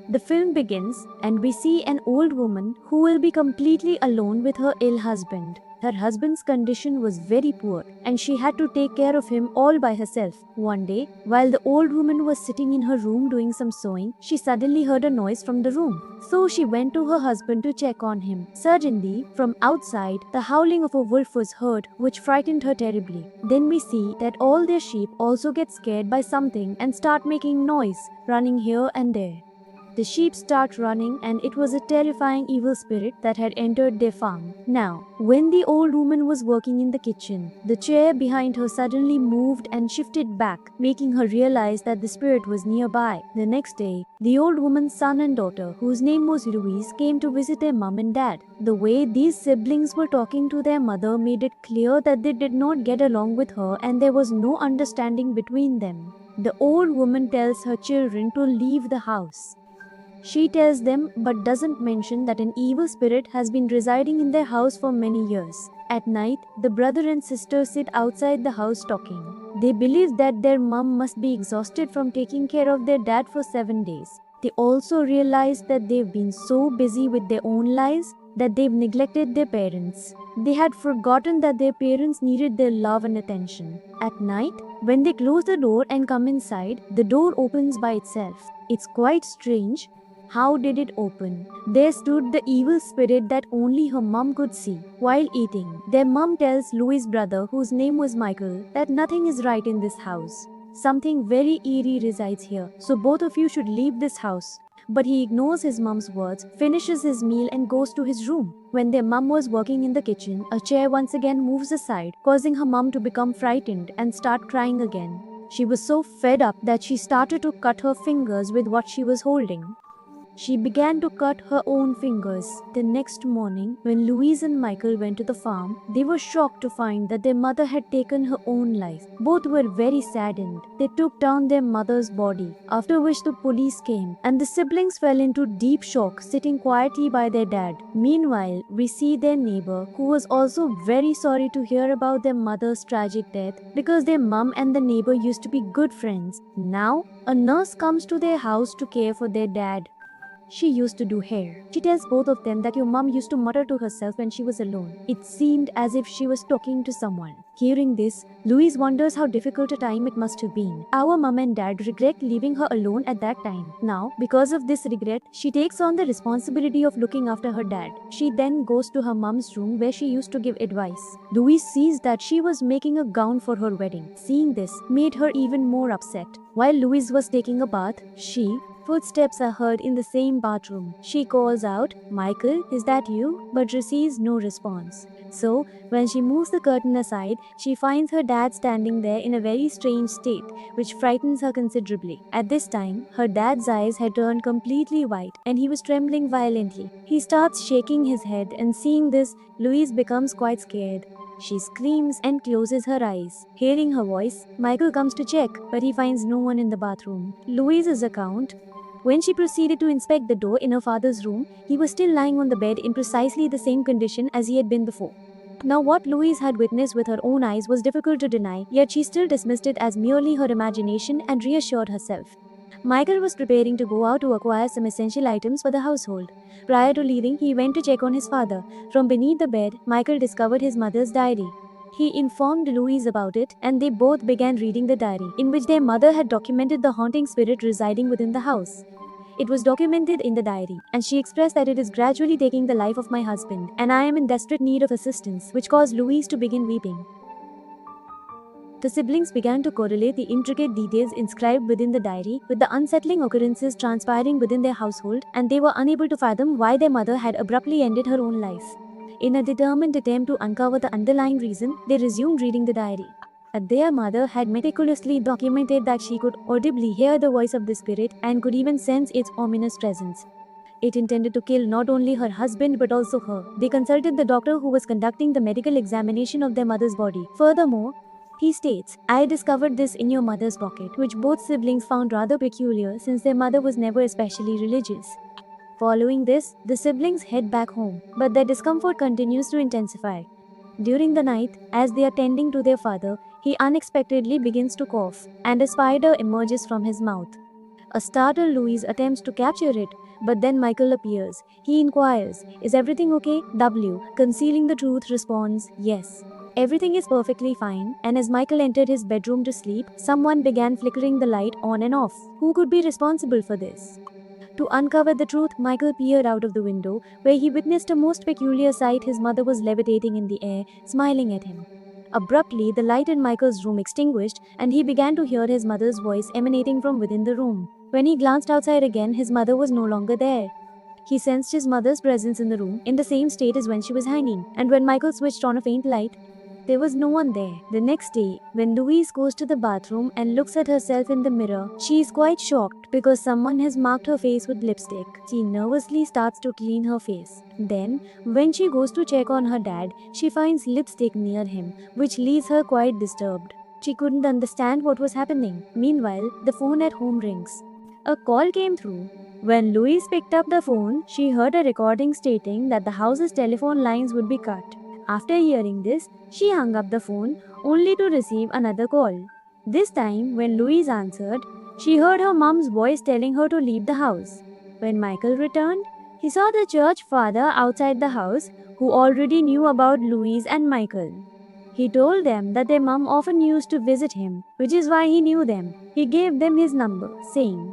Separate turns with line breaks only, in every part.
The film begins, and we see an old woman who will be completely alone with her ill husband. Her husband's condition was very poor, and she had to take care of him all by herself. One day, while the old woman was sitting in her room doing some sewing, she suddenly heard a noise from the room. So she went to her husband to check on him. Suddenly, from outside, the howling of a wolf was heard, which frightened her terribly. Then we see that all their sheep also get scared by something and start making noise, running here and there. The sheep start running, and it was a terrifying evil spirit that had entered their farm. Now, when the old woman was working in the kitchen, the chair behind her suddenly moved and shifted back, making her realize that the spirit was nearby. The next day, the old woman's son and daughter, whose name was Louise, came to visit their mom and dad. The way these siblings were talking to their mother made it clear that they did not get along with her and there was no understanding between them. The old woman tells her children to leave the house. She tells them but doesn't mention that an evil spirit has been residing in their house for many years. At night, the brother and sister sit outside the house talking. They believe that their mom must be exhausted from taking care of their dad for 7 days. They also realize that they've been so busy with their own lives that they've neglected their parents. They had forgotten that their parents needed their love and attention. At night, when they close the door and come inside, the door opens by itself. It's quite strange. How did it open? There stood the evil spirit that only her mom could see. While eating, their mom tells Louis' brother, whose name was Michael, that nothing is right in this house. Something very eerie resides here, so both of you should leave this house. But he ignores his mom's words, finishes his meal and goes to his room. When their mom was working in the kitchen, a chair once again moves aside, causing her mom to become frightened and start crying again. She was so fed up that she started to cut her fingers with what she was holding. She began to cut her own fingers. The next morning, when Louise and Michael went to the farm, they were shocked to find that their mother had taken her own life. Both were very saddened. They took down their mother's body, after which the police came, and the siblings fell into deep shock, sitting quietly by their dad. Meanwhile, we see their neighbor, who was also very sorry to hear about their mother's tragic death, because their mom and the neighbor used to be good friends. Now, a nurse comes to their house to care for their dad. She used to do hair. She tells both of them that your mom used to mutter to herself when she was alone. It seemed as if she was talking to someone. Hearing this, Louise wonders how difficult a time it must have been. Our mom and dad regret leaving her alone at that time. Now, because of this regret, she takes on the responsibility of looking after her dad. She then goes to her mom's room where she used to give advice. Louise sees that she was making a gown for her wedding. Seeing this made her even more upset. While Louise was taking a bath, footsteps are heard in the same bathroom. She calls out, "Michael, is that you?" but receives no response. So, when she moves the curtain aside, she finds her dad standing there in a very strange state, which frightens her considerably. At this time, her dad's eyes had turned completely white and he was trembling violently. He starts shaking his head, and seeing this, Louise becomes quite scared. She screams and closes her eyes. Hearing her voice, Michael comes to check, but he finds no one in the bathroom. Louise's account: when she proceeded to inspect the door in her father's room, he was still lying on the bed in precisely the same condition as he had been before. Now, what Louise had witnessed with her own eyes was difficult to deny, yet she still dismissed it as merely her imagination and reassured herself. Michael was preparing to go out to acquire some essential items for the household. Prior to leaving, he went to check on his father. From beneath the bed, Michael discovered his mother's diary. He informed Louise about it, and they both began reading the diary, in which their mother had documented the haunting spirit residing within the house. It was documented in the diary, and she expressed that it is gradually taking the life of my husband, and I am in desperate need of assistance, which caused Louise to begin weeping. The siblings began to correlate the intricate details inscribed within the diary with the unsettling occurrences transpiring within their household, and they were unable to fathom why their mother had abruptly ended her own life. In a determined attempt to uncover the underlying reason, they resumed reading the diary. Their mother had meticulously documented that she could audibly hear the voice of the spirit and could even sense its ominous presence. It intended to kill not only her husband but also her. They consulted the doctor who was conducting the medical examination of their mother's body. Furthermore, he states, "I discovered this in your mother's pocket," which both siblings found rather peculiar since their mother was never especially religious. Following this, the siblings head back home, but their discomfort continues to intensify. During the night, as they are tending to their father, he unexpectedly begins to cough, and a spider emerges from his mouth. A startled Louise attempts to capture it, but then Michael appears. He inquires, "Is everything okay?" W, concealing the truth, responds, "Yes. Everything is perfectly fine," and as Michael entered his bedroom to sleep, someone began flickering the light on and off. Who could be responsible for this? To uncover the truth, Michael peered out of the window, where he witnessed a most peculiar sight. His mother was levitating in the air, smiling at him. Abruptly, the light in Michael's room extinguished, and he began to hear his mother's voice emanating from within the room. When he glanced outside again, his mother was no longer there. He sensed his mother's presence in the room, in the same state as when she was hanging, and when Michael switched on a faint light, there was no one there. The next day, when Louise goes to the bathroom and looks at herself in the mirror, she is quite shocked because someone has marked her face with lipstick. She nervously starts to clean her face. Then, when she goes to check on her dad, she finds lipstick near him, which leaves her quite disturbed. She couldn't understand what was happening. Meanwhile, the phone at home rings. A call came through. When Louise picked up the phone, she heard a recording stating that the house's telephone lines would be cut. After hearing this, she hung up the phone only to receive another call. This time, when Louise answered, she heard her mom's voice telling her to leave the house. When Michael returned, he saw the church father outside the house, who already knew about Louise and Michael. He told them that their mom often used to visit him, which is why he knew them. He gave them his number, saying,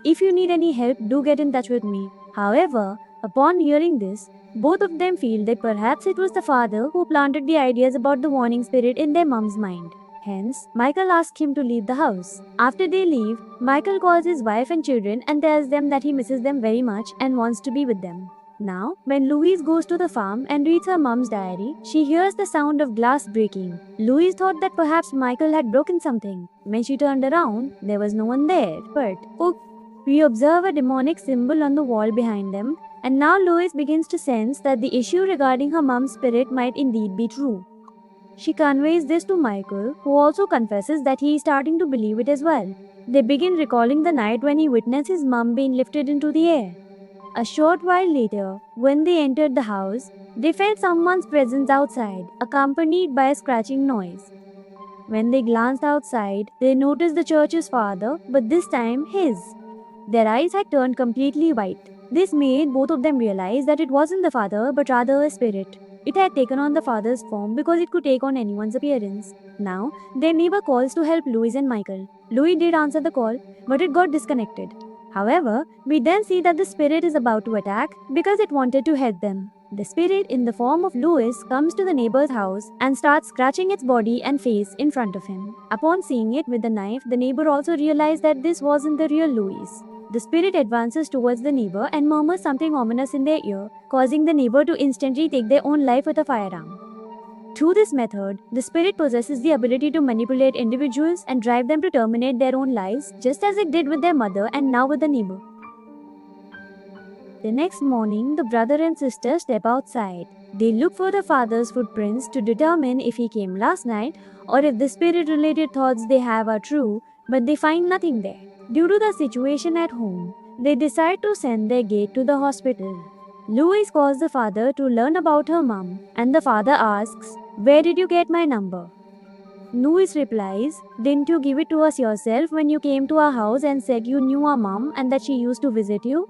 "If you need any help, do get in touch with me." However, upon hearing this, both of them feel that perhaps it was the father who planted the ideas about the warning spirit in their mom's mind. Hence, Michael asks him to leave the house. After they leave, Michael calls his wife and children and tells them that he misses them very much and wants to be with them. Now, when Louise goes to the farm and reads her mom's diary, she hears the sound of glass breaking. Louise thought that perhaps Michael had broken something. When she turned around, there was no one there. But, we observe a demonic symbol on the wall behind them, and now Louise begins to sense that the issue regarding her mom's spirit might indeed be true. She conveys this to Michael, who also confesses that he is starting to believe it as well. They begin recalling the night when he witnessed his mom being lifted into the air. A short while later, when they entered the house, they felt someone's presence outside, accompanied by a scratching noise. When they glanced outside, they noticed the church's father, but this time his. Their eyes had turned completely white. This made both of them realize that it wasn't the father, but rather a spirit. It had taken on the father's form because it could take on anyone's appearance. Now, their neighbor calls to help Louise and Michael. Louis did answer the call, but it got disconnected. However, we then see that the spirit is about to attack because it wanted to help them. The spirit, in the form of Louis, comes to the neighbor's house and starts scratching its body and face in front of him. Upon seeing it with the knife, the neighbor also realized that this wasn't the real Louis. The spirit advances towards the neighbor and murmurs something ominous in their ear, causing the neighbor to instantly take their own life with a firearm. Through this method, the spirit possesses the ability to manipulate individuals and drive them to terminate their own lives, just as it did with their mother and now with the neighbor. The next morning, the brother and sister step outside. They look for the father's footprints to determine if he came last night or if the spirit-related thoughts they have are true, but they find nothing there. Due to the situation at home, they decide to send their gate to the hospital. Louise calls the father to learn about her mom, and the father asks, "Where did you get my number?" Louise replies, "Didn't you give it to us yourself when you came to our house and said you knew our mom and that she used to visit you?"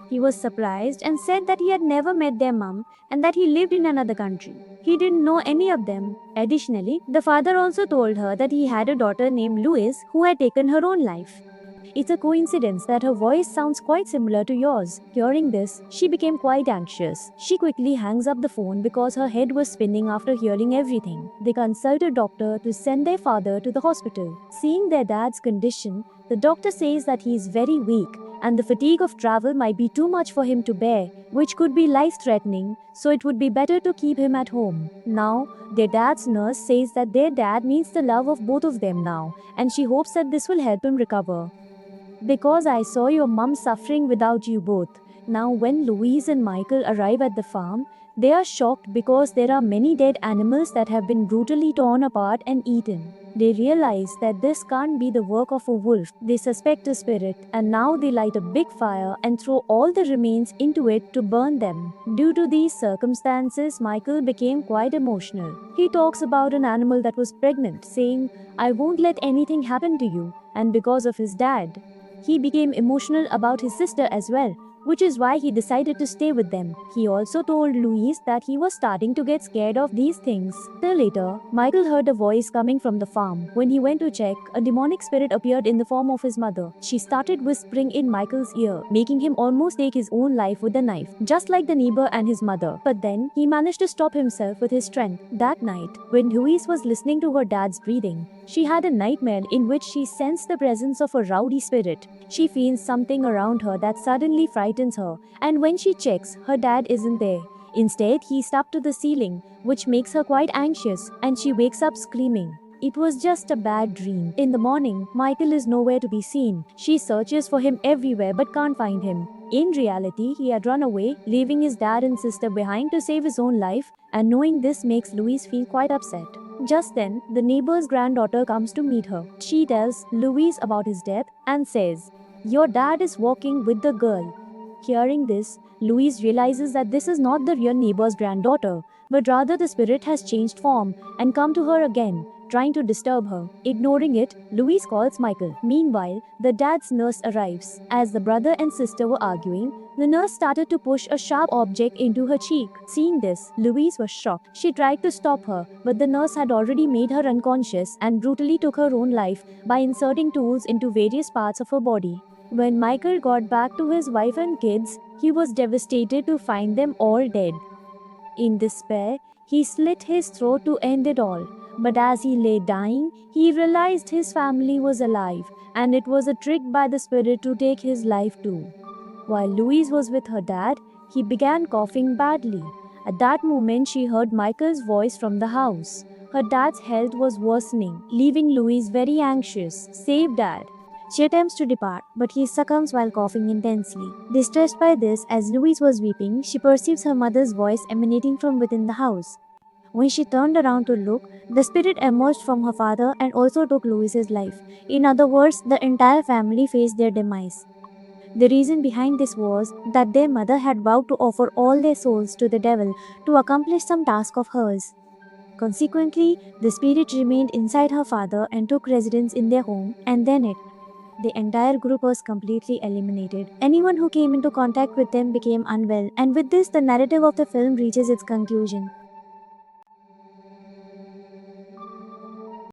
He was surprised and said that he had never met their mom and that he lived in another country. He didn't know any of them. Additionally, the father also told her that he had a daughter named Louise who had taken her own life. "It's a coincidence that her voice sounds quite similar to yours." Hearing this, she became quite anxious. She quickly hangs up the phone because her head was spinning after hearing everything. They consult a doctor to send their father to the hospital. Seeing their dad's condition, the doctor says that he is very weak and the fatigue of travel might be too much for him to bear, which could be life-threatening, so it would be better to keep him at home. Now, their dad's nurse says that their dad needs the love of both of them now, and she hopes that this will help him recover. "Because I saw your mum suffering without you both." Now, when Louise and Michael arrive at the farm, they are shocked because there are many dead animals that have been brutally torn apart and eaten. They realize that this can't be the work of a wolf. They suspect a spirit, and now they light a big fire and throw all the remains into it to burn them. Due to these circumstances, Michael became quite emotional. He talks about an animal that was pregnant, saying, "I won't let anything happen to you," and because of his dad. He became emotional about his sister as well, which is why he decided to stay with them. He also told Louise that he was starting to get scared of these things. Till later, Michael heard a voice coming from the farm. When he went to check, a demonic spirit appeared in the form of his mother. She started whispering in Michael's ear, making him almost take his own life with a knife, just like the neighbor and his mother. But then, he managed to stop himself with his strength. That night, when Louise was listening to her dad's breathing, she had a nightmare in which she sensed the presence of a rowdy spirit. She feels something around her that suddenly frightens her, and when she checks, her dad isn't there. Instead, he's up to the ceiling, which makes her quite anxious, and she wakes up screaming. It was just a bad dream. In the morning, Michael is nowhere to be seen. She searches for him everywhere but can't find him. In reality, he had run away, leaving his dad and sister behind to save his own life, and knowing this makes Louise feel quite upset. Just then, the neighbor's granddaughter comes to meet her. She tells Louise about his death and says, "Your dad is walking with the girl." Hearing this, Louise realizes that this is not the real neighbor's granddaughter, but rather the spirit has changed form and come to her again, trying to disturb her. Ignoring it, Louise calls Michael. Meanwhile, the dad's nurse arrives. As the brother and sister were arguing, the nurse started to push a sharp object into her cheek. Seeing this, Louise was shocked. She tried to stop her, but the nurse had already made her unconscious and brutally took her own life by inserting tools into various parts of her body. When Michael got back to his wife and kids, he was devastated to find them all dead. In despair, he slit his throat to end it all. But as he lay dying, he realized his family was alive, and it was a trick by the spirit to take his life too. While Louise was with her dad, he began coughing badly. At that moment, she heard Michael's voice from the house. Her dad's health was worsening, leaving Louise very anxious. "Save Dad." She attempts to depart, but he succumbs while coughing intensely. Distressed by this, as Louise was weeping, she perceives her mother's voice emanating from within the house. When she turned around to look, the spirit emerged from her father and also took Louise's life. In other words, the entire family faced their demise. The reason behind this was that their mother had vowed to offer all their souls to the devil to accomplish some task of hers. Consequently, the spirit remained inside her father and took residence in their home, and then the entire group was completely eliminated. Anyone who came into contact with them became unwell, and with this, the narrative of the film reaches its conclusion.